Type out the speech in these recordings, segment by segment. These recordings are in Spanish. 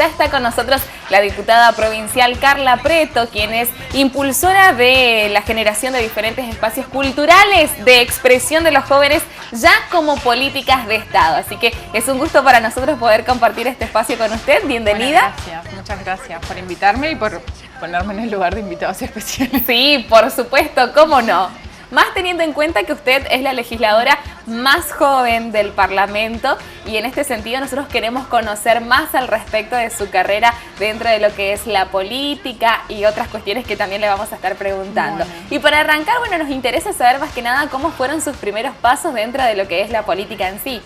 ya está con nosotros la diputada provincial Carla Preto, quien es impulsora de la generación de diferentes espacios culturales de expresión de los jóvenes ya como políticas de Estado. Así que es un gusto para nosotros poder compartir este espacio con usted. Bienvenida. Bueno, gracias, muchas gracias por invitarme y por ponerme en el lugar de invitados especiales. Sí, por supuesto, cómo no. Más teniendo en cuenta que usted es la legisladora más joven del Parlamento y en este sentido nosotros queremos conocer más al respecto de su carrera dentro de lo que es la política y otras cuestiones que también le vamos a estar preguntando. Bueno. Y para arrancar, bueno, nos interesa saber más que nada cómo fueron sus primeros pasos dentro de lo que es la política en sí.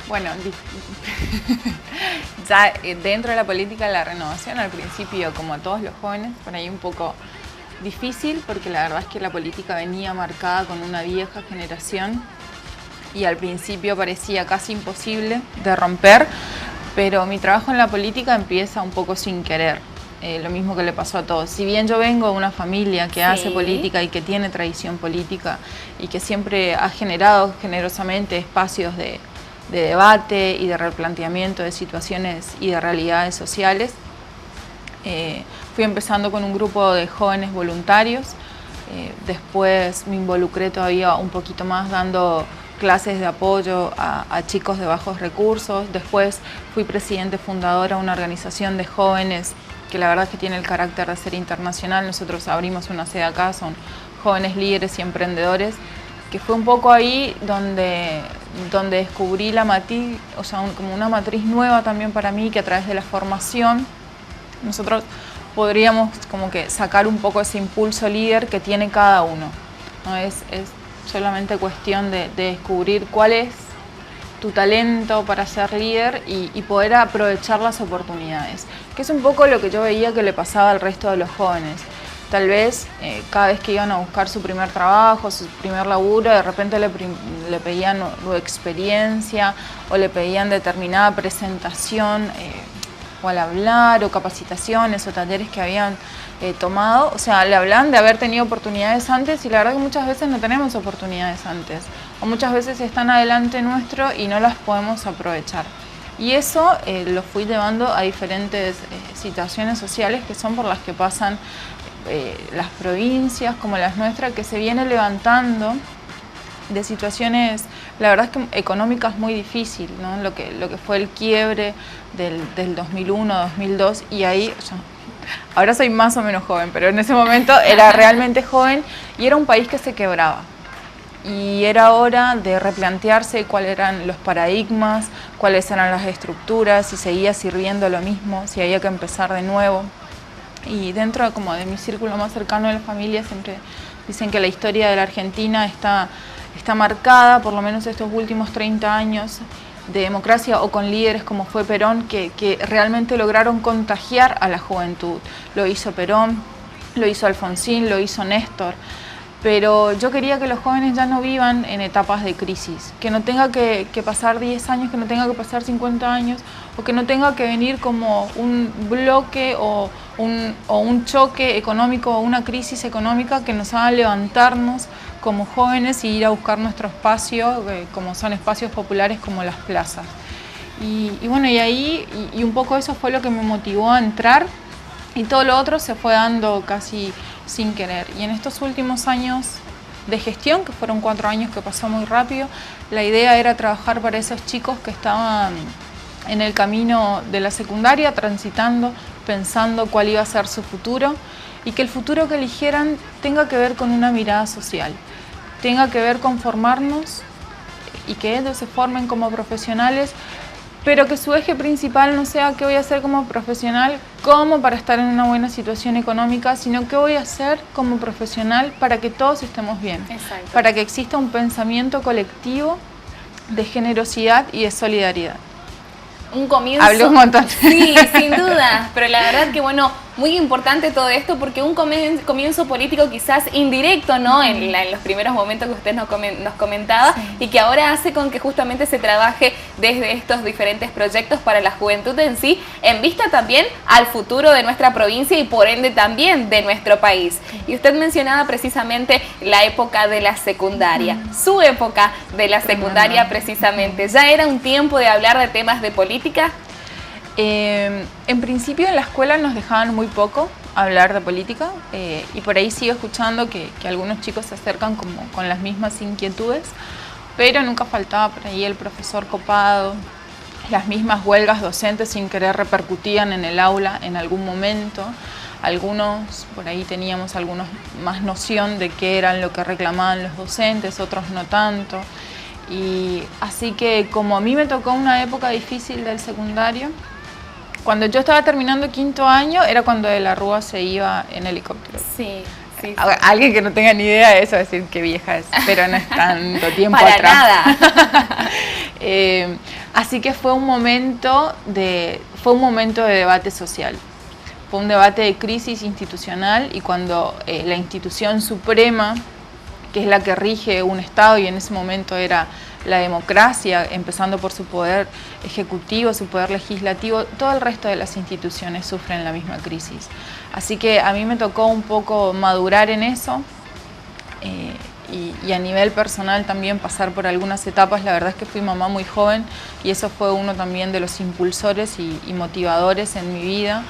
Bueno, ya dentro de la política, la renovación al principio, como a todos los jóvenes, por ahí un poco difícil, porque la verdad es que la política venía marcada con una vieja generación y al principio parecía casi imposible de romper, pero mi trabajo en la política empieza un poco sin querer, lo mismo que le pasó a todos. Si bien yo vengo de una familia que hace política y que tiene tradición política y que siempre ha generado generosamente espacios de debate y de replanteamiento de situaciones y de realidades sociales, fui empezando con un grupo de jóvenes voluntarios, después me involucré todavía un poquito más dando clases de apoyo a chicos de bajos recursos, después fui presidente fundadora de una organización de jóvenes que la verdad es que tiene el carácter de ser internacional. Nosotros abrimos una sede acá, son jóvenes líderes y emprendedores, que fue un poco ahí donde descubrí la matriz, o sea, como una matriz nueva también para mí, que a través de la formación nosotros podríamos como que sacar un poco ese impulso líder que tiene cada uno, ¿no? Es solamente cuestión de descubrir cuál es tu talento para ser líder y poder aprovechar las oportunidades, que es un poco lo que yo veía que le pasaba al resto de los jóvenes. Tal vez cada vez que iban a buscar su primer trabajo, su primer laburo, de repente le pedían experiencia o le pedían determinada presentación o al hablar, o capacitaciones o talleres que habían tomado. O sea, le hablan de haber tenido oportunidades antes y la verdad que muchas veces no tenemos oportunidades antes. O muchas veces están adelante nuestro y no las podemos aprovechar. Y eso lo fui llevando a diferentes situaciones sociales que son por las que pasan las provincias como las nuestras, que se viene levantando de situaciones, la verdad es que económicas muy difíciles, ¿no? Lo que fue el quiebre del 2001, 2002, y ahí, ahora soy más o menos joven, pero en ese momento era realmente joven y era un país que se quebraba. Y era hora de replantearse cuáles eran los paradigmas, cuáles eran las estructuras, si seguía sirviendo lo mismo, si había que empezar de nuevo. Y dentro como de mi círculo más cercano de la familia siempre dicen que la historia de la Argentina está marcada, por lo menos estos últimos 30 años de democracia, o con líderes como fue Perón, que realmente lograron contagiar a la juventud. Lo hizo Perón, lo hizo Alfonsín, lo hizo Néstor. Pero yo quería que los jóvenes ya no vivan en etapas de crisis, que no tenga que pasar 10 años, que no tenga que pasar 50 años, o que no tenga que venir como un bloque o un choque económico o una crisis económica que nos haga levantarnos como jóvenes y ir a buscar nuestro espacio, como son espacios populares como las plazas. Y bueno, y ahí, y un poco eso fue lo que me motivó a entrar, y todo lo otro se fue dando casi sin querer. Y en estos últimos años de gestión, que fueron 4 años que pasó muy rápido, la idea era trabajar para esos chicos que estaban en el camino de la secundaria, transitando, pensando cuál iba a ser su futuro, y que el futuro que eligieran tenga que ver con una mirada social, tenga que ver con formarnos y que ellos se formen como profesionales, pero que su eje principal no sea qué voy a hacer como profesional como para estar en una buena situación económica, sino qué voy a hacer como profesional para que todos estemos bien. Exacto. Para que exista un pensamiento colectivo de generosidad y de solidaridad. Un comienzo. Hablé un montón. Sí, sin duda, pero la verdad que bueno, muy importante todo esto porque un comienzo político quizás indirecto, ¿no? En los primeros momentos que usted nos comentaba, sí. Y que ahora hace con que justamente se trabaje desde estos diferentes proyectos para la juventud en sí, en vista también al futuro de nuestra provincia y por ende también de nuestro país. Y usted mencionaba precisamente la época de la secundaria, su época de la secundaria precisamente. ¿Ya era un tiempo de hablar de temas de política? En principio en la escuela nos dejaban muy poco hablar de política y por ahí sigo escuchando que algunos chicos se acercan como con las mismas inquietudes, pero nunca faltaba por ahí el profesor copado, las mismas huelgas docentes sin querer repercutían en el aula en algún momento. Algunos, por ahí teníamos algunos más noción de qué eran lo que reclamaban los docentes, otros no tanto. Y así que como a mí me tocó una época difícil del secundario, cuando yo estaba terminando quinto año era cuando de la Rúa se iba en helicóptero. Sí, sí. Alguien que no tenga ni idea de eso va a decir qué vieja es, pero no es tanto tiempo Para atrás. nada. Así que fue un momento de debate social. Fue un debate de crisis institucional y cuando la institución suprema, que es la que rige un Estado, y en ese momento era la democracia, empezando por su poder ejecutivo, su poder legislativo, todo el resto de las instituciones sufren la misma crisis. Así que a mí me tocó un poco madurar en eso y a nivel personal también pasar por algunas etapas. La verdad es que fui mamá muy joven y eso fue uno también de los impulsores y motivadores en mi vida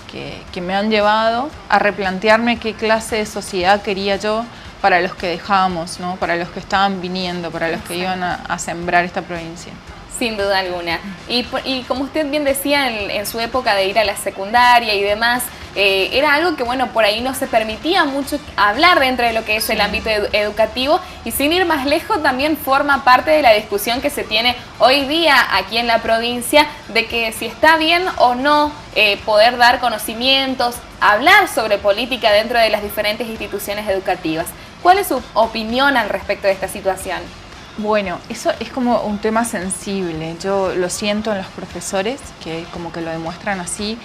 que me han llevado a replantearme qué clase de sociedad quería yo para los que dejábamos, ¿no? Para los que estaban viniendo, para los que iban a sembrar esta provincia. Sin duda alguna. Y como usted bien decía, en su época de ir a la secundaria y demás, era algo que, bueno, por ahí no se permitía mucho hablar dentro de lo que es el ámbito educativo, y sin ir más lejos también forma parte de la discusión que se tiene hoy día aquí en la provincia de que si está bien o no poder dar conocimientos, hablar sobre política dentro de las diferentes instituciones educativas. ¿Cuál es su opinión al respecto de esta situación? Bueno, eso es como un tema sensible. Yo lo siento en los profesores, que como que lo demuestran así,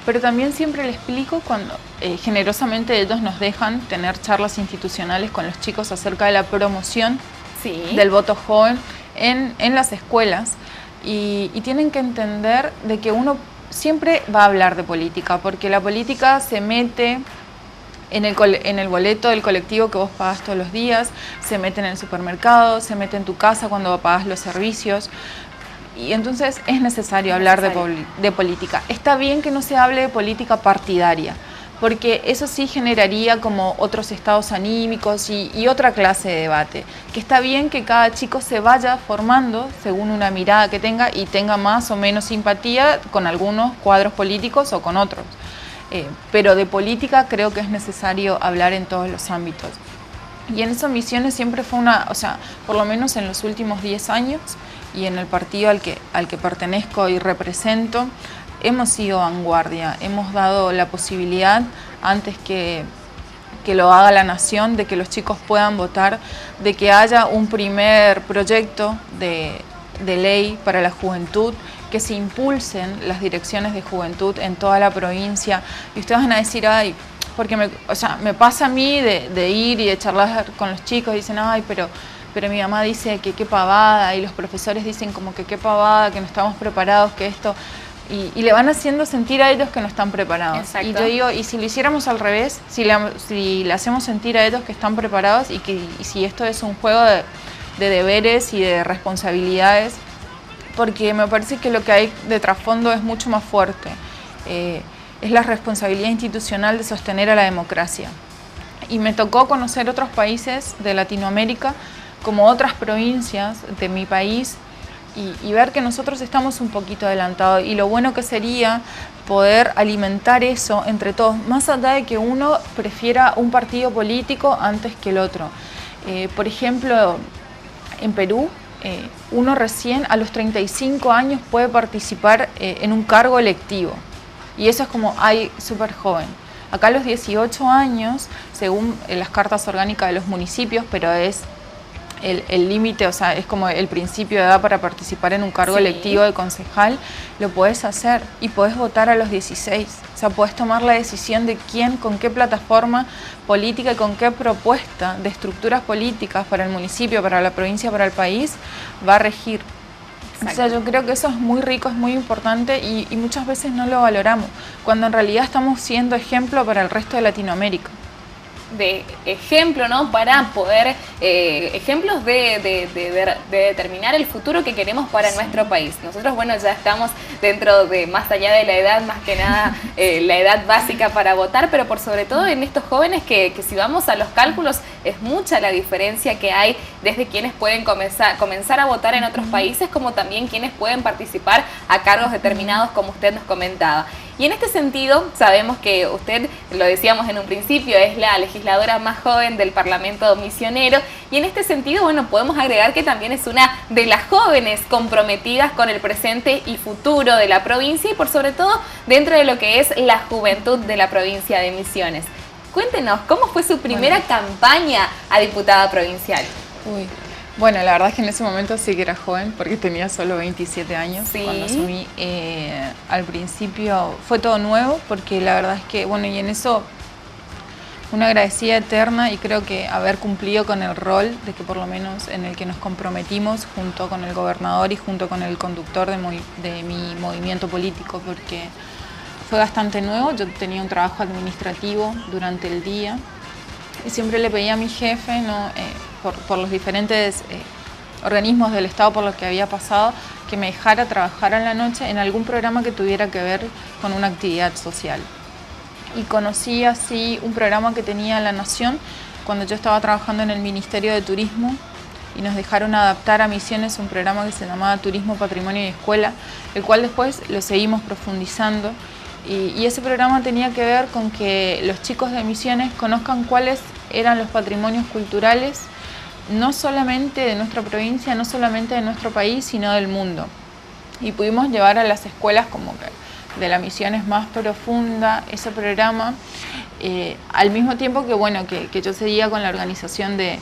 pero también siempre les explico cuando generosamente ellos nos dejan tener charlas institucionales con los chicos acerca de la promoción del voto joven en las escuelas y tienen que entender de que uno siempre va a hablar de política, porque la política se mete en el boleto del colectivo que vos pagás todos los días, se mete en el supermercado, se mete en tu casa cuando pagás los servicios. Y entonces es necesario hablar de política. Está bien que no se hable de política partidaria, porque eso sí generaría como otros estados anímicos y otra clase de debate. Que está bien que cada chico se vaya formando según una mirada que tenga y tenga más o menos simpatía con algunos cuadros políticos o con otros. Pero de política creo que es necesario hablar en todos los ámbitos. Y en esas Misiones siempre fue por lo menos en los últimos 10 años, y en el partido al que pertenezco y represento, hemos sido vanguardia, hemos dado la posibilidad, antes que lo haga la nación, de que los chicos puedan votar, de que haya un primer proyecto de ley para la juventud, que se impulsen las direcciones de juventud en toda la provincia. Y ustedes van a decir, ay, porque me pasa a mí de ir y de charlar con los chicos, y dicen, ay, pero mi mamá dice que qué pavada, y los profesores dicen como que qué pavada, que no estamos preparados, que esto, y le van haciendo sentir a ellos que no están preparados. Exacto. Y yo digo, y si lo hiciéramos al revés, si le hacemos sentir a ellos que están preparados y si esto es un juego de deberes y de responsabilidades, porque me parece que lo que hay de trasfondo es mucho más fuerte. Es la responsabilidad institucional de sostener a la democracia. Y me tocó conocer otros países de Latinoamérica, como otras provincias de mi país, y ver que nosotros estamos un poquito adelantados, y lo bueno que sería poder alimentar eso entre todos, más allá de que uno prefiera un partido político antes que el otro. Por ejemplo, en Perú, uno recién a los 35 años puede participar en un cargo electivo, y eso es como, súper joven. Acá a los 18 años, según las cartas orgánicas de los municipios, pero es el límite, o sea, es como el principio de edad para participar en un cargo electivo de concejal, lo podés hacer y podés votar a los 16. O sea, podés tomar la decisión de quién, con qué plataforma política y con qué propuesta de estructuras políticas para el municipio, para la provincia, para el país, va a regir. Exacto. O sea, yo creo que eso es muy rico, es muy importante y muchas veces no lo valoramos, cuando en realidad estamos siendo ejemplo para el resto de Latinoamérica. de ejemplo, ¿no? Para poder, ejemplos de determinar el futuro que queremos para nuestro país. Nosotros, bueno, ya estamos dentro de, más allá de la edad, más que nada, la edad básica para votar, pero por sobre todo en estos jóvenes que si vamos a los cálculos, es mucha la diferencia que hay desde quienes pueden comenzar a votar en otros países, como también quienes pueden participar a cargos determinados, como usted nos comentaba. Y en este sentido, sabemos que usted, lo decíamos en un principio, es la legisladora más joven del Parlamento Misionero, y en este sentido, bueno, podemos agregar que también es una de las jóvenes comprometidas con el presente y futuro de la provincia, y por sobre todo dentro de lo que es la juventud de la provincia de Misiones. Cuéntenos, ¿cómo fue su primera campaña a diputada provincial? Bueno, la verdad es que en ese momento sí que era joven, porque tenía solo 27 años cuando asumí. Al principio fue todo nuevo, porque la verdad es que, bueno, y en eso una agradecida eterna, y creo que haber cumplido con el rol de que por lo menos en el que nos comprometimos junto con el gobernador y junto con el conductor de mi movimiento político, porque fue bastante nuevo. Yo tenía un trabajo administrativo durante el día y siempre le pedía a mi jefe, ¿no? Por los diferentes organismos del Estado por los que había pasado, que me dejara trabajar a la noche en algún programa que tuviera que ver con una actividad social. Y conocí así un programa que tenía La Nación cuando yo estaba trabajando en el Ministerio de Turismo, y nos dejaron adaptar a Misiones un programa que se llamaba Turismo, Patrimonio y Escuela, el cual después lo seguimos profundizando. Y ese programa tenía que ver con que los chicos de Misiones conozcan cuáles eran los patrimonios culturales, no solamente de nuestra provincia, no solamente de nuestro país, sino del mundo. Y pudimos llevar a las escuelas como que de la Misiones más profunda ese programa, al mismo tiempo que, bueno, que yo seguía con la organización de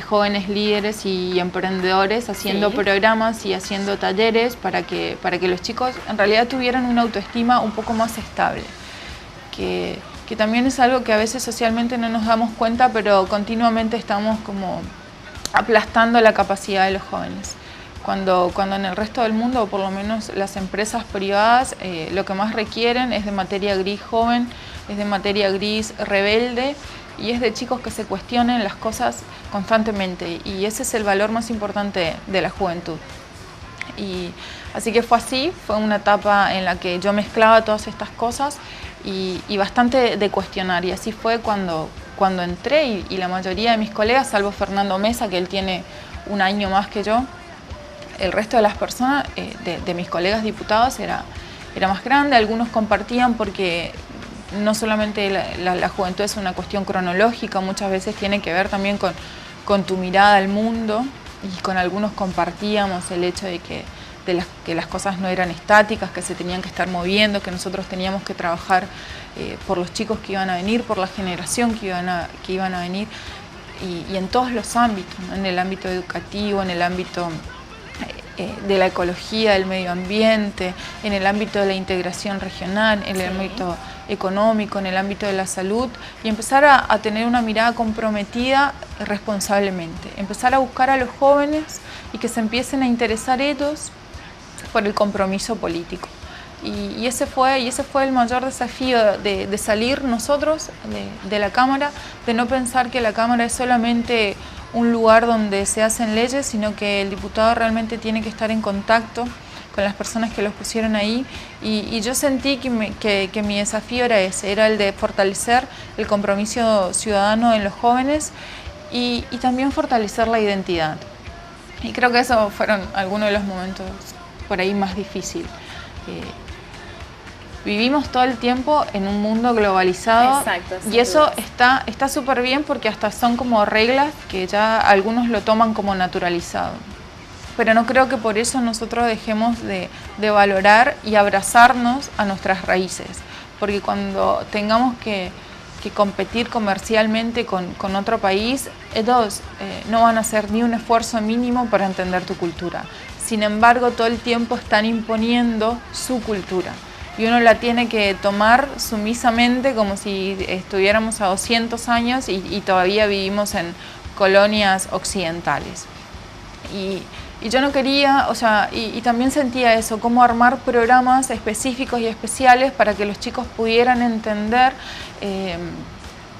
jóvenes líderes y emprendedores, haciendo programas y haciendo talleres para que los chicos en realidad tuvieran una autoestima un poco más estable, que también es algo que a veces socialmente no nos damos cuenta, pero continuamente estamos como aplastando la capacidad de los jóvenes. Cuando en el resto del mundo, o por lo menos las empresas privadas, lo que más requieren es de materia gris joven, es de materia gris rebelde, y es de chicos que se cuestionen las cosas constantemente, y ese es el valor más importante de la juventud. Y así que fue así, fue una etapa en la que yo mezclaba todas estas cosas y bastante de cuestionar, y así fue cuando entré, y la mayoría de mis colegas, salvo Fernando Mesa, que él tiene un año más que yo, el resto de las personas, de mis colegas diputados, era más grande. Algunos compartían porque no solamente la juventud es una cuestión cronológica, muchas veces tiene que ver también con tu mirada al mundo, y con algunos compartíamos el hecho de que las cosas no eran estáticas, que se tenían que estar moviendo, que nosotros teníamos que trabajar por los chicos que iban a venir, por la generación que iban a venir, y en todos los ámbitos, ¿no? En el ámbito educativo, en el ámbito de la ecología, del medio ambiente, en el ámbito de la integración regional, en el ámbito económico, en el ámbito de la salud, y empezar a tener una mirada comprometida responsablemente, empezar a buscar a los jóvenes y que se empiecen a interesar ellos por el compromiso político. Y ese fue el mayor desafío de salir nosotros de la Cámara, de no pensar que la Cámara es solamente un lugar donde se hacen leyes, sino que el diputado realmente tiene que estar en contacto con las personas que los pusieron ahí, y yo sentí que mi desafío era ese, era el de fortalecer el compromiso ciudadano en los jóvenes y también fortalecer la identidad. Y creo que esos fueron algunos de los momentos por ahí más difíciles. Vivimos todo el tiempo en un mundo globalizado. Exacto, y eso está súper bien, porque hasta son como reglas que ya algunos lo toman como naturalizado. Pero no creo que por eso nosotros dejemos de valorar y abrazarnos a nuestras raíces, porque cuando tengamos que competir comercialmente con otro país, ellos no van a hacer ni un esfuerzo mínimo para entender tu cultura. Sin embargo, todo el tiempo están imponiendo su cultura, y uno la tiene que tomar sumisamente, como si estuviéramos a 200 años y todavía vivimos en colonias occidentales. Y yo no quería, o sea, y también sentía eso, cómo armar programas específicos y especiales para que los chicos pudieran entender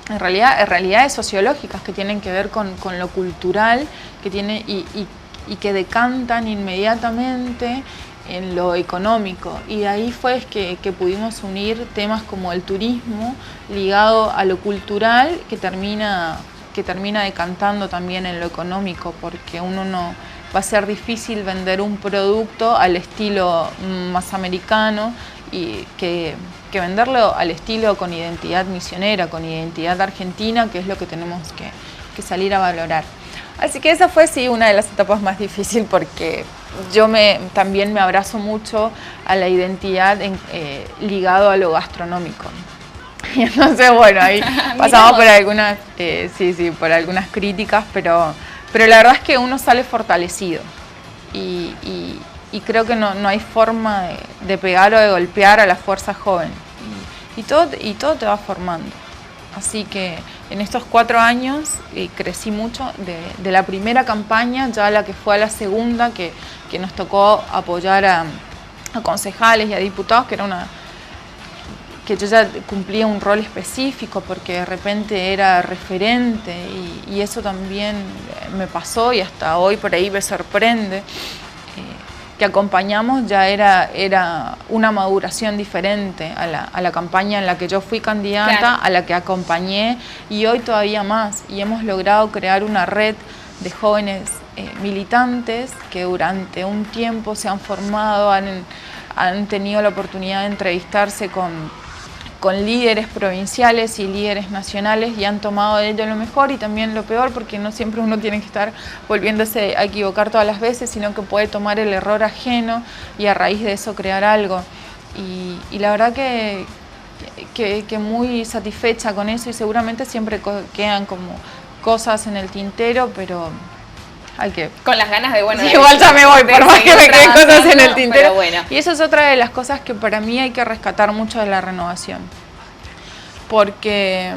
realidades sociológicas que tienen que ver con lo cultural que tiene, y que decantan inmediatamente en lo económico. Y ahí fue que pudimos unir temas como el turismo ligado a lo cultural que termina decantando también en lo económico, porque uno no va a ser difícil vender un producto al estilo más americano y que venderlo al estilo con identidad misionera, con identidad argentina, que es lo que tenemos que salir a valorar. Así que esa fue sí una de las etapas más difíciles, porque yo también me abrazo mucho a la identidad ligado a lo gastronómico. Y entonces, bueno, ahí pasamos por algunas, por algunas críticas, pero la verdad es que uno sale fortalecido y creo que no hay forma de pegar o de golpear a la fuerza joven y todo te va formando. Así que en estos 4 años crecí mucho, de la primera campaña ya a la que fue a la segunda, que nos tocó apoyar a concejales y a diputados, que yo ya cumplía un rol específico porque de repente era referente y eso también me pasó y hasta hoy por ahí me sorprende. Que acompañamos ya era una maduración diferente a la campaña en la que yo fui candidata, claro, a la que acompañé, y hoy todavía más. Y hemos logrado crear una red de jóvenes militantes que durante un tiempo se han formado, han tenido la oportunidad de entrevistarse con líderes provinciales y líderes nacionales y han tomado de ello lo mejor y también lo peor, porque no siempre uno tiene que estar volviéndose a equivocar todas las veces, sino que puede tomar el error ajeno y a raíz de eso crear algo. Y la verdad que muy satisfecha con eso, y seguramente siempre quedan como cosas en el tintero, pero hay que... Con las ganas de, bueno... Sí, igual ya me voy, por más que me queden cosas en el tintero. Bueno. Y eso es otra de las cosas que para mí hay que rescatar mucho de la renovación. Porque,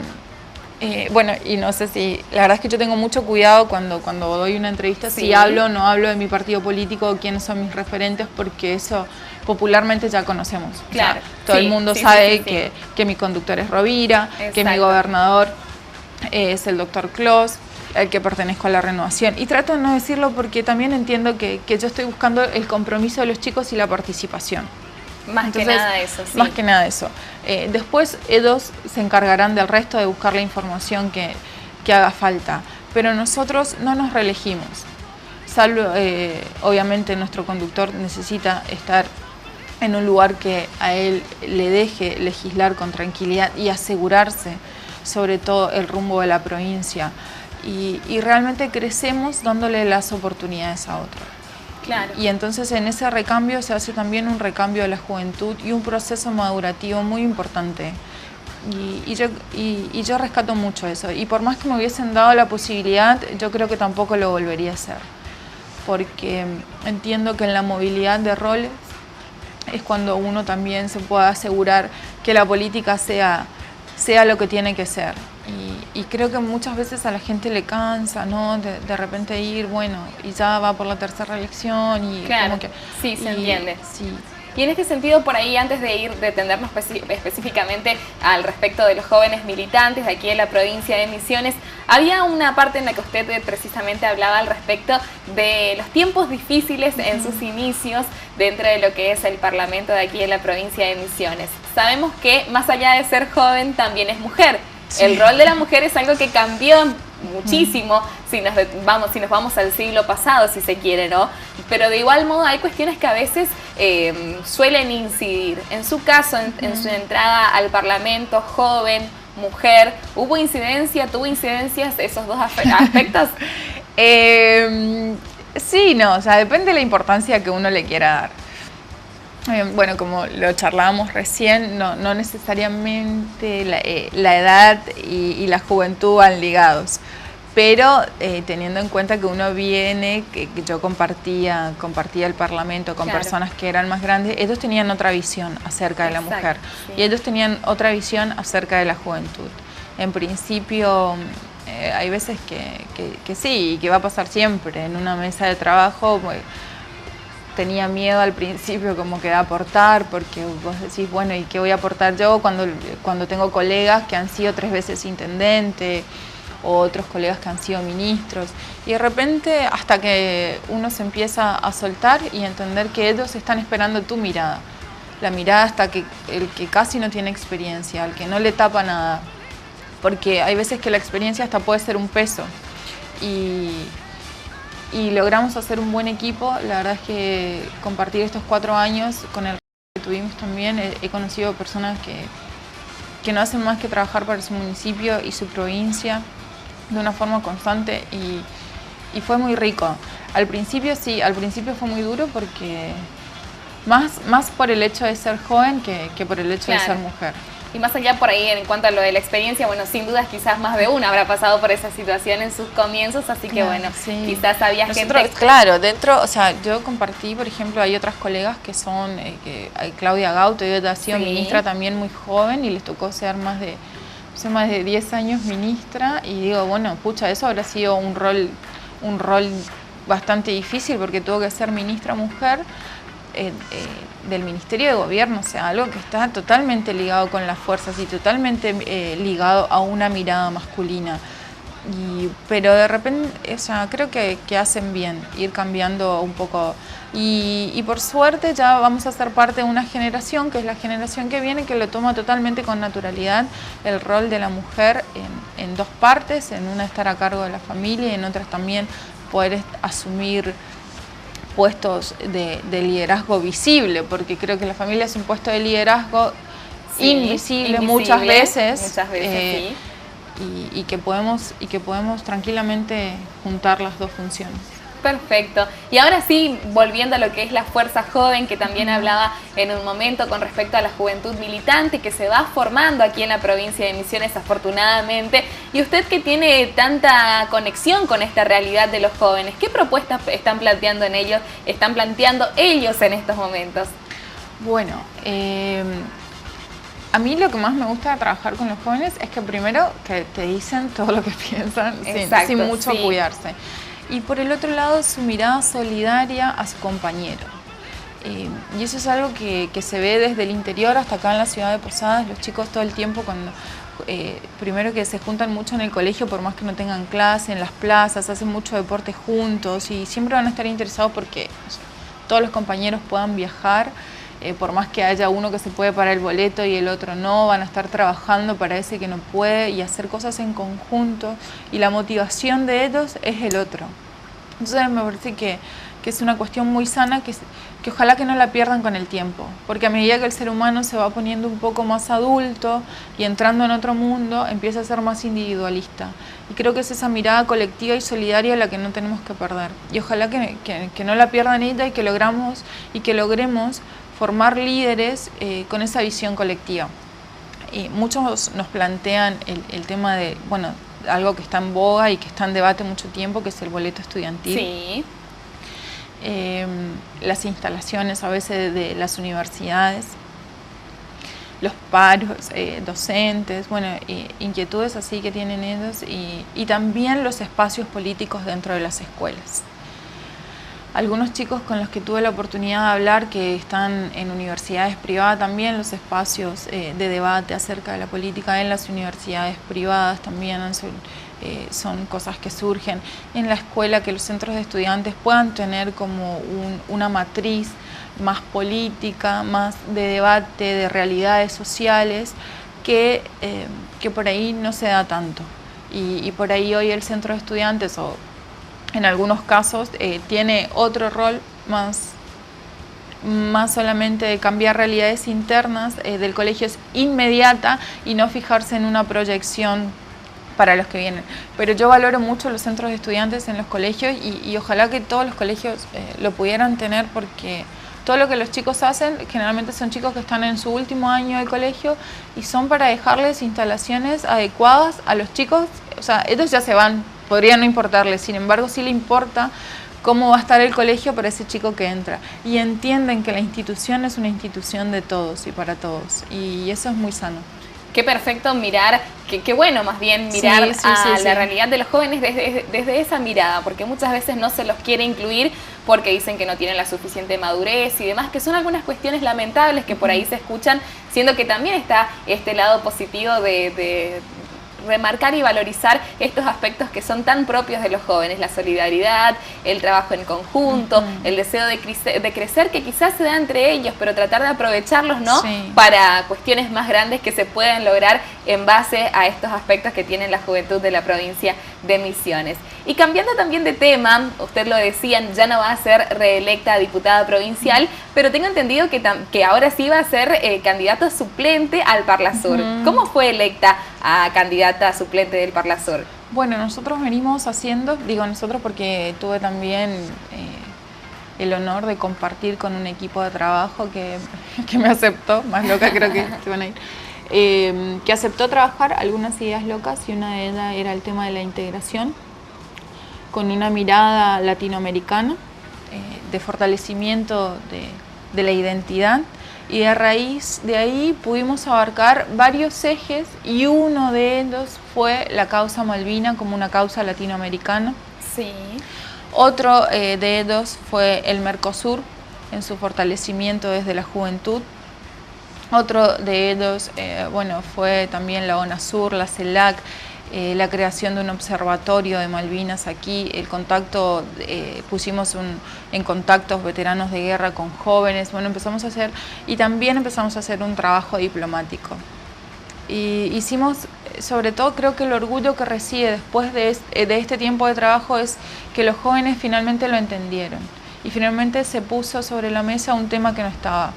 bueno, y no sé si... La verdad es que yo tengo mucho cuidado cuando doy una entrevista, sí, si hablo o no hablo de mi partido político, quiénes son mis referentes, porque eso popularmente ya conocemos. Claro. O sea, todo el mundo sabe que mi conductor es Rovira, exacto, que mi gobernador es el doctor Clos, al que pertenezco a la renovación. Y trato de no decirlo porque también entiendo que yo estoy buscando el compromiso de los chicos y la participación. Más que nada eso, sí. Más que nada eso. Después ellos se encargarán del resto de buscar la información que haga falta. Pero nosotros no nos reelegimos. Salvo, obviamente nuestro conductor necesita estar en un lugar que a él le deje legislar con tranquilidad y asegurarse sobre todo el rumbo de la provincia. Y realmente crecemos dándole las oportunidades a otros. Claro. Y entonces en ese recambio se hace también un recambio de la juventud y un proceso madurativo muy importante. Y yo rescato mucho eso. Y por más que me hubiesen dado la posibilidad, yo creo que tampoco lo volvería a hacer. Porque entiendo que en la movilidad de roles es cuando uno también se puede asegurar que la política sea lo que tiene que ser. Y creo que muchas veces a la gente le cansa, ¿no? De repente ir, bueno, y ya va por la tercera elección y claro, como que... sí, se entiende. Sí. Y en este sentido, por ahí, antes de atendernos específicamente al respecto de los jóvenes militantes de aquí en la provincia de Misiones, había una parte en la que usted precisamente hablaba al respecto de los tiempos difíciles en sus inicios dentro de lo que es el Parlamento de aquí en la provincia de Misiones. Sabemos que más allá de ser joven, también es mujer. Sí. El rol de la mujer es algo que cambió muchísimo si nos vamos al siglo pasado, si se quiere, ¿no? Pero de igual modo hay cuestiones que a veces suelen incidir. En su caso, en su entrada al Parlamento, joven, mujer, ¿tuvo incidencias esos dos aspectos? Sí, no, o sea, depende de la importancia que uno le quiera dar. Bueno, como lo charlábamos recién, no necesariamente la edad y la juventud van ligados, pero teniendo en cuenta que uno viene, que yo compartía el Parlamento con claro, personas que eran más grandes, ellos tenían otra visión acerca de la mujer, sí, y ellos tenían otra visión acerca de la juventud. En principio, hay veces que sí, y que va a pasar siempre en una mesa de trabajo. tenía miedo al principio como que de aportar, porque vos decís, bueno, ¿y qué voy a aportar yo cuando tengo colegas que han sido 3 veces intendente o otros colegas que han sido ministros? Y de repente hasta que uno se empieza a soltar y entender que ellos están esperando tu mirada, la mirada hasta que el que casi no tiene experiencia, al que no le tapa nada, porque hay veces que la experiencia hasta puede ser un peso. Y logramos hacer un buen equipo. La verdad es que compartir estos 4 años con el que tuvimos también, he conocido personas que no hacen más que trabajar para su municipio y su provincia de una forma constante y fue muy rico. Al principio sí, al principio fue muy duro porque más por el hecho de ser joven que por el hecho de ser mujer. Y más allá por ahí en cuanto a lo de la experiencia, bueno, sin dudas quizás más de una habrá pasado por esa situación en sus comienzos, así que bueno, sí. Quizás había gente... Claro, dentro, o sea, yo compartí, por ejemplo, hay otras colegas que son, Claudia Gauto, ella ha sido ministra también muy joven y les tocó ser más de 10 años ministra, y digo, bueno, pucha, eso habrá sido un rol bastante difícil porque tuvo que ser ministra mujer, del Ministerio de Gobierno, o sea, algo que está totalmente ligado con las fuerzas y totalmente ligado a una mirada masculina. Pero de repente, o sea, creo que hacen bien ir cambiando un poco. Y por suerte ya vamos a ser parte de una generación, que es la generación que viene, que lo toma totalmente con naturalidad el rol de la mujer en 2 partes, en una estar a cargo de la familia y en otras también poder asumir puestos de liderazgo visible, porque creo que la familia es un puesto de liderazgo invisible muchas veces sí. y que podemos tranquilamente juntar las 2 funciones. Perfecto. Y ahora sí, volviendo a lo que es la Fuerza Joven, que también hablaba en un momento con respecto a la juventud militante que se va formando aquí en la provincia de Misiones, afortunadamente. Y usted que tiene tanta conexión con esta realidad de los jóvenes, ¿qué propuestas están planteando ellos en estos momentos? Bueno, a mí lo que más me gusta de trabajar con los jóvenes es que primero que te dicen todo lo que piensan sin mucho cuidarse. Y por el otro lado, su mirada solidaria a su compañero. Y eso es algo que se ve desde el interior hasta acá en la ciudad de Posadas. Los chicos todo el tiempo, primero que se juntan mucho en el colegio, por más que no tengan clase, en las plazas, hacen mucho deporte juntos y siempre van a estar interesados porque todos los compañeros puedan viajar. Por más que haya uno que se puede pagar el boleto y el otro no, van a estar trabajando para ese que no puede y hacer cosas en conjunto, y la motivación de ellos es el otro. Entonces me parece que es una cuestión muy sana que ojalá que no la pierdan con el tiempo, porque a medida que el ser humano se va poniendo un poco más adulto y entrando en otro mundo, empieza a ser más individualista, y creo que es esa mirada colectiva y solidaria la que no tenemos que perder, y ojalá que no la pierdan ella y que logremos formar líderes con esa visión colectiva. Y muchos nos plantean el tema de, bueno, algo que está en boga y que está en debate mucho tiempo, que es el boleto estudiantil. Sí. Las instalaciones a veces de las universidades, los paros docentes, bueno, inquietudes así que tienen ellos, y también los espacios políticos dentro de las escuelas. Algunos chicos con los que tuve la oportunidad de hablar que están en universidades privadas también, los espacios de debate acerca de la política en las universidades privadas también son cosas que surgen. En la escuela, que los centros de estudiantes puedan tener como una matriz más política, más de debate, de realidades sociales, que por ahí no se da tanto. Y por ahí hoy el centro de estudiantes, o en algunos casos, tiene otro rol más solamente de cambiar realidades internas del colegio, es inmediata y no fijarse en una proyección para los que vienen. Pero yo valoro mucho los centros de estudiantes en los colegios y ojalá que todos los colegios lo pudieran tener, porque todo lo que los chicos hacen generalmente son chicos que están en su último año de colegio y son para dejarles instalaciones adecuadas a los chicos. O sea, ellos ya se van, podría no importarles, sin embargo sí le importa cómo va a estar el colegio para ese chico que entra, y entienden que la institución es una institución de todos y para todos, y eso es muy sano. qué perfecto mirar, qué bueno más bien mirar la realidad de los jóvenes desde esa mirada, porque muchas veces no se los quiere incluir porque dicen que no tienen la suficiente madurez y demás, que son algunas cuestiones lamentables que por ahí se escuchan, siendo que también está este lado positivo de remarcar y valorizar estos aspectos que son tan propios de los jóvenes, la solidaridad, el trabajo en conjunto, el deseo de crecer que quizás se da entre ellos, pero tratar de aprovecharlos, ¿no? Para cuestiones más grandes que se pueden lograr en base a estos aspectos que tiene la juventud de la provincia de Misiones. Y cambiando también de tema, usted lo decía, ya no va a ser reelecta diputada provincial, pero tengo entendido que ahora sí va a ser candidato suplente al Parlasur. ¿Cómo fue electa a candidata suplente del Parlasur? Bueno, nosotros venimos haciendo, digo nosotros porque tuve también el honor de compartir con un equipo de trabajo que me aceptó, más loca creo que se van a ir, que aceptó trabajar algunas ideas locas y una de ellas era el tema de la integración con una mirada latinoamericana, de fortalecimiento de la identidad, y a raíz de ahí pudimos abarcar varios ejes y uno de ellos fue la causa Malvina como una causa latinoamericana. Sí. Otro de ellos fue el Mercosur en su fortalecimiento desde la juventud. Otro de ellos fue también la ONASUR, la CELAC, la creación de un observatorio de Malvinas aquí, el contacto, pusimos en contactos veteranos de guerra con jóvenes, empezamos a hacer, y también empezamos a hacer un trabajo diplomático. Y hicimos, sobre todo creo que el orgullo que reside después de este tiempo de trabajo es que los jóvenes finalmente lo entendieron y finalmente se puso sobre la mesa un tema que no estaba,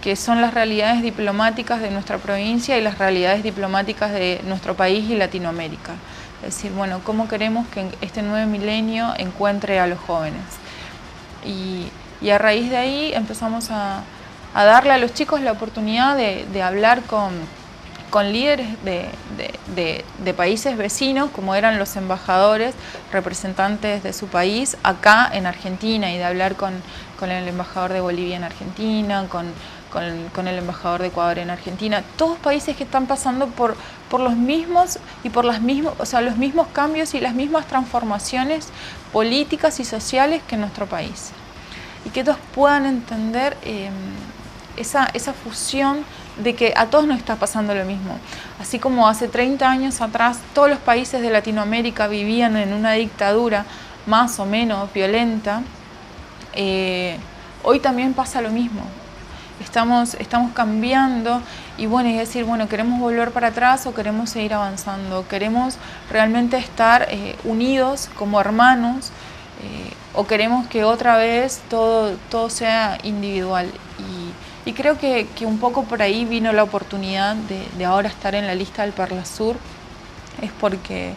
que son las realidades diplomáticas de nuestra provincia y las realidades diplomáticas de nuestro país y Latinoamérica. Es decir, ¿cómo queremos que este nuevo milenio encuentre a los jóvenes? Y a raíz de ahí empezamos a darle a los chicos la oportunidad de hablar con líderes de países vecinos, como eran los embajadores, representantes de su país, acá en Argentina, y de hablar con el embajador de Bolivia en Argentina, con el embajador de Ecuador en Argentina, todos países que están pasando por los mismos y por los mismos cambios y las mismas transformaciones políticas y sociales que nuestro país. Y que todos puedan entender esa fusión de que a todos nos está pasando lo mismo. Así como hace 30 años atrás todos los países de Latinoamérica vivían en una dictadura más o menos violenta, hoy también pasa lo mismo. Estamos cambiando y es decir, queremos volver para atrás o queremos seguir avanzando, queremos realmente estar unidos como hermanos, o queremos que otra vez todo sea individual. Y creo que un poco por ahí vino la oportunidad de ahora estar en la lista del Parlasur, es porque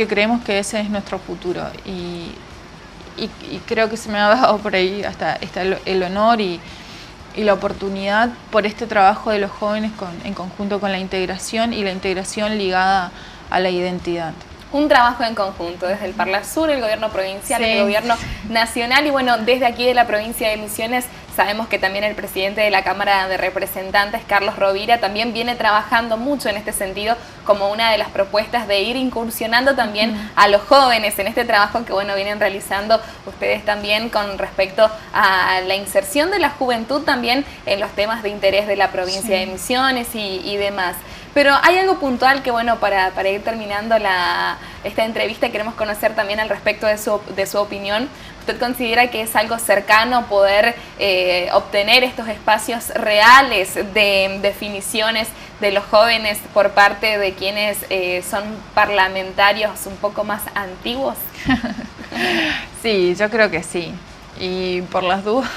creemos que ese es nuestro futuro. Y creo que se me ha dado por ahí hasta el honor y la oportunidad por este trabajo de los jóvenes en conjunto con la integración y la integración ligada a la identidad. Un trabajo en conjunto, desde el Parlasur, el gobierno provincial, el gobierno nacional y desde aquí de la provincia de Misiones sabemos que también el presidente de la Cámara de Representantes, Carlos Rovira, también viene trabajando mucho en este sentido como una de las propuestas de ir incursionando también a los jóvenes en este trabajo que vienen realizando ustedes también con respecto a la inserción de la juventud también en los temas de interés de la provincia de Misiones y demás. Pero hay algo puntual que, para ir terminando esta entrevista, queremos conocer también al respecto de su opinión. ¿Usted considera que es algo cercano poder obtener estos espacios reales de definiciones de los jóvenes por parte de quienes son parlamentarios un poco más antiguos? Sí, yo creo que sí. Y por las dudas,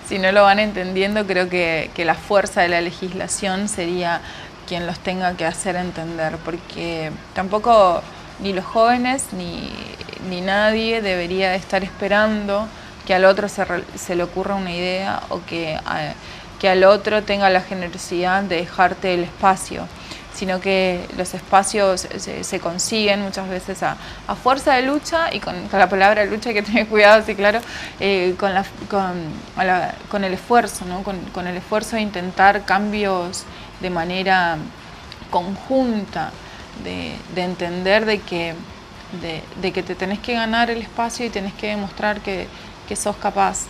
si no lo van entendiendo, creo que la fuerza de la legislación sería quien los tenga que hacer entender, porque tampoco ni los jóvenes ni nadie debería estar esperando que al otro se le ocurra una idea o que al otro tenga la generosidad de dejarte el espacio, sino que los espacios se consiguen muchas veces a fuerza de lucha, y con la palabra lucha hay que tener cuidado, sí, claro, con el esfuerzo, ¿no? Con el esfuerzo de intentar cambios de manera conjunta, de entender de que te tenés que ganar el espacio y tenés que demostrar que sos capaz.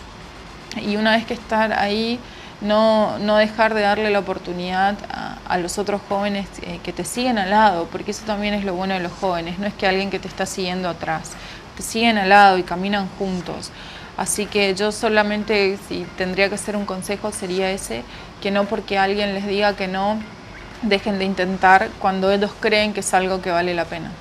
Y una vez que estar ahí, no dejar de darle la oportunidad a los otros jóvenes que te siguen al lado, porque eso también es lo bueno de los jóvenes, no es que alguien que te está siguiendo atrás, te siguen al lado y caminan juntos. Así que yo solamente, si tendría que hacer un consejo, sería ese, que no porque alguien les diga que no, dejen de intentar cuando ellos creen que es algo que vale la pena.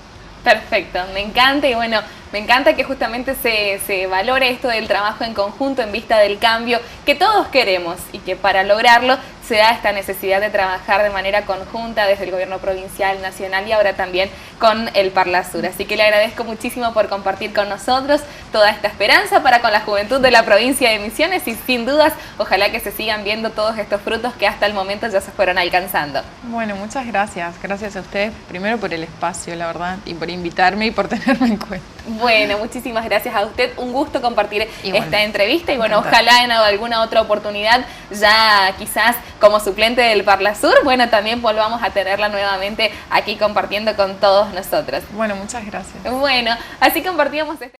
Perfecto, me encanta y bueno, me encanta que justamente se valore esto del trabajo en conjunto en vista del cambio que todos queremos y que para lograrlo se da esta necesidad de trabajar de manera conjunta desde el gobierno provincial, nacional y ahora también con el Parlasur. Así que le agradezco muchísimo por compartir con nosotros toda esta esperanza para con la juventud de la provincia de Misiones y sin dudas, ojalá que se sigan viendo todos estos frutos que hasta el momento ya se fueron alcanzando. Bueno, muchas gracias. Gracias a ustedes primero por el espacio, la verdad, y por invitarme y por tenerme en cuenta. Bueno, muchísimas gracias a usted. Un gusto compartir esta entrevista y bueno, ojalá en alguna otra oportunidad, ya quizás como suplente del Parlasur, bueno, también volvamos a tenerla nuevamente aquí compartiendo con todos nosotros. Bueno, muchas gracias. Bueno, así compartíamos este